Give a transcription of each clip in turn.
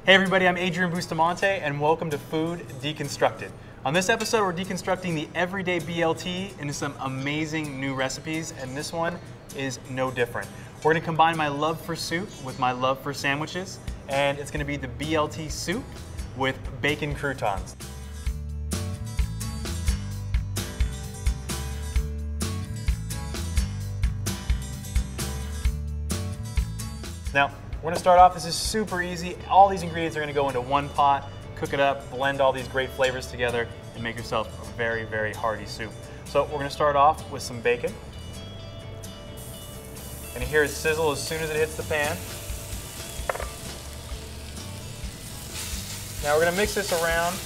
Hey everybody, I'm Adrian Bustamante and welcome to Food Deconstructed. On this episode, we're deconstructing the everyday BLT into some amazing new recipes, and this one is no different. We're going to combine my love for soup with my love for sandwiches, and it's going to be the BLT soup with bacon croutons. Now, we're going to start off, this is super easy. All these ingredients are going to go into one pot, cook it up, blend all these great flavors together, and make yourself a very, very hearty soup. So we're going to start off with some bacon. And you hear it sizzle as soon as it hits the pan. Now we're going to mix this around.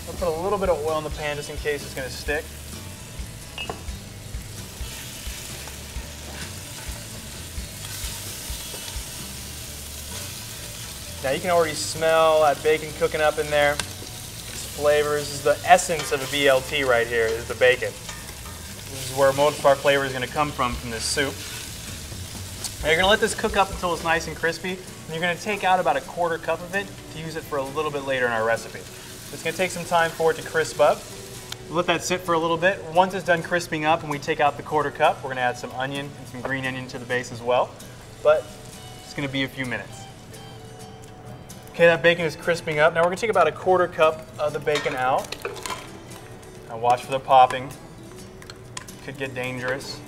We'll put a little bit of oil in the pan just in case it's going to stick. Now you can already smell that bacon cooking up in there. It's flavors. This is the essence of a BLT right here, is the bacon. This is where most of our flavor is going to come from this soup. Now you're going to let this cook up until it's nice and crispy, and you're going to take out about a quarter cup of it to use it for a little bit later in our recipe. It's going to take some time for it to crisp up. We'll let that sit for a little bit. Once it's done crisping up and we take out the quarter cup, we're going to add some onion and some green onion to the base as well. But it's going to be a few minutes. Okay, that bacon is crisping up. Now we're going to take about a quarter cup of the bacon out. Now watch for the popping. Could get dangerous.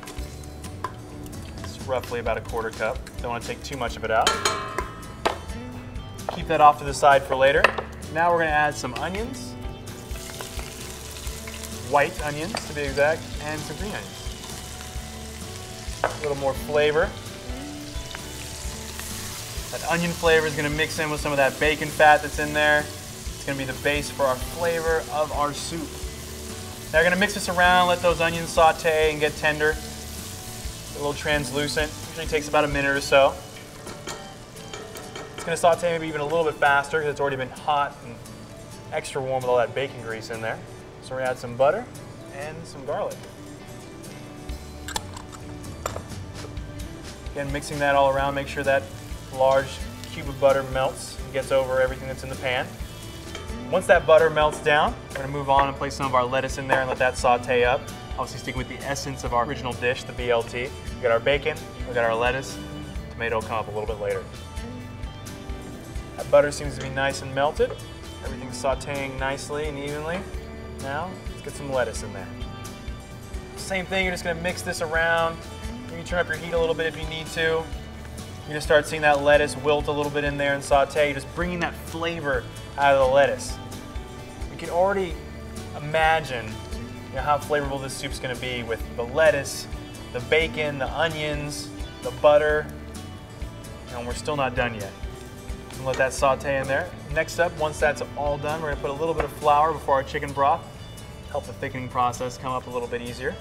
It's roughly about a quarter cup. Don't want to take too much of it out. Keep that off to the side for later. Now we're going to add some onions. White onions to be exact, and some green onions. A little more flavor. That onion flavor is going to mix in with some of that bacon fat that's in there. It's going to be the base for our flavor of our soup. Now we're going to mix this around, let those onions saute and get tender, a little translucent. Usually takes about a minute or so. It's going to saute maybe even a little bit faster because it's already been hot and extra warm with all that bacon grease in there. So we're going to add some butter and some garlic. Again, mixing that all around, make sure that large cube of butter melts and gets over everything that's in the pan. Once that butter melts down, we're going to move on and place some of our lettuce in there and let that saute up. Obviously sticking with the essence of our original dish, the BLT. We got our bacon, we got our lettuce, tomato will come up a little bit later. That butter seems to be nice and melted. Everything's sauteing nicely and evenly. Now, let's get some lettuce in there. Same thing, you're just going to mix this around. You can turn up your heat a little bit if you need to. You're going to start seeing that lettuce wilt a little bit in there and saute. You're just bringing that flavor out of the lettuce. You can already imagine how flavorful this soup's going to be with the lettuce, the bacon, the onions, the butter, and we're still not done yet. We'll let that saute in there. Next up, once that's all done, we're going to put a little bit of flour before our chicken broth. Help the thickening process come up a little bit easier.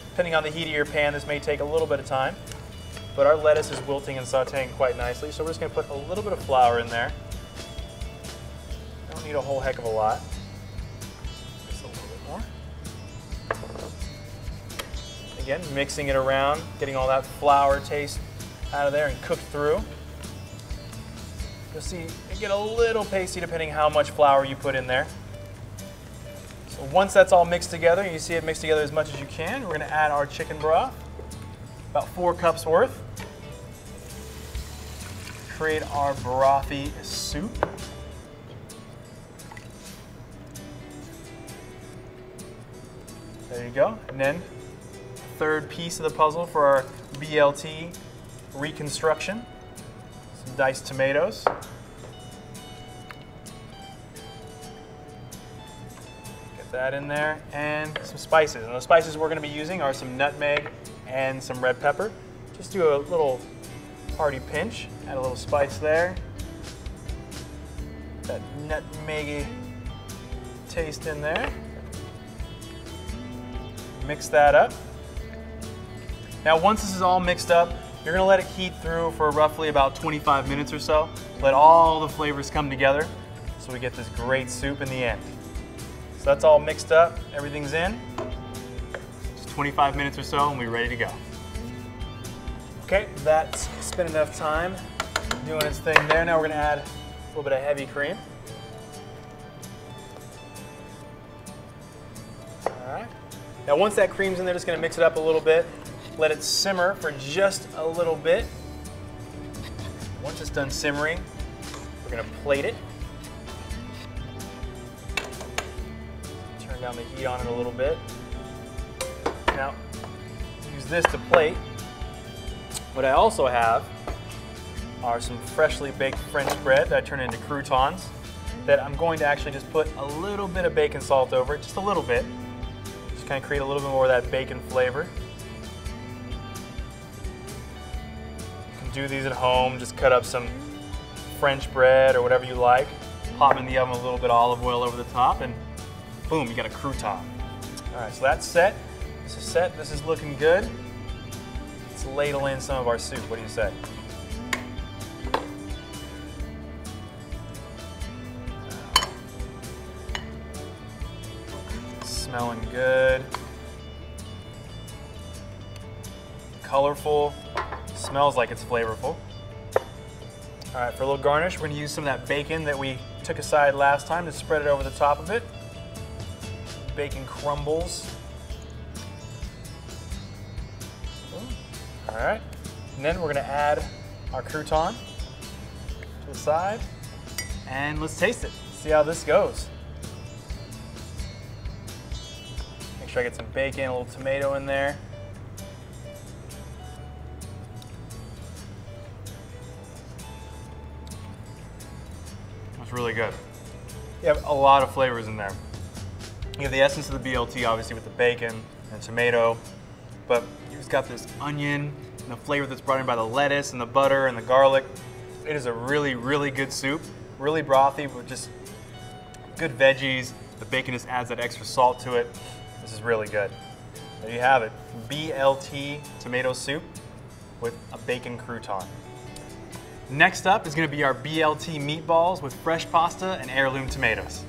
Depending on the heat of your pan, this may take a little bit of time, but our lettuce is wilting and sauteing quite nicely, so we're just going to put a little bit of flour in there. Don't need a whole heck of a lot. Just a little bit more. Again, mixing it around, getting all that flour taste out of there and cooked through. You'll see it get a little pasty depending how much flour you put in there. So once that's all mixed together, and you see it mixed together as much as you can, we're going to add our chicken broth, about 4 cups worth. Create our brothy soup. There you go. And then, third piece of the puzzle for our BLT reconstruction, some diced tomatoes. That in there, and some spices. And the spices we're going to be using are some nutmeg and some red pepper. Just do a little hearty pinch, add a little spice there. That nutmeggy taste in there. Mix that up. Now once this is all mixed up, you're going to let it heat through for roughly about 25 minutes or so. Let all the flavors come together so we get this great soup in the end. So that's all mixed up, everything's in. Just 25 minutes or so and we're ready to go. Okay, that's spent enough time doing its thing there. Now we're gonna add a little bit of heavy cream. All right. Now once that cream's in there, just gonna mix it up a little bit. Let it simmer for just a little bit. Once it's done simmering, we're gonna plate it. Turn down the heat on it a little bit. Now, use this to plate. What I also have are some freshly baked French bread that I turn into croutons that I'm going to actually just put a little bit of bacon salt over it, just a little bit. Just kind of create a little bit more of that bacon flavor. You can do these at home, just cut up some French bread or whatever you like, pop them in the oven with a little bit of olive oil over the top, and boom, you got a crouton. All right, so that's set. This is set, this is looking good. Let's ladle in some of our soup. What do you say? Smelling good. Colorful. Smells like it's flavorful. All right, for a little garnish, we're gonna use some of that bacon that we took aside last time to spread it over the top of it. Bacon crumbles. All right, and then we're gonna add our crouton to the side, and let's taste it. See how this goes. Make sure I get some bacon, a little tomato in there. That's really good. You have a lot of flavors in there. You have the essence of the BLT, obviously, with the bacon and tomato, but you've got this onion and the flavor that's brought in by the lettuce and the butter and the garlic. It is a really, really good soup. Really brothy with just good veggies. The bacon just adds that extra salt to it. This is really good. There you have it. BLT tomato soup with a bacon crouton. Next up is going to be our BLT meatballs with fresh pasta and heirloom tomatoes.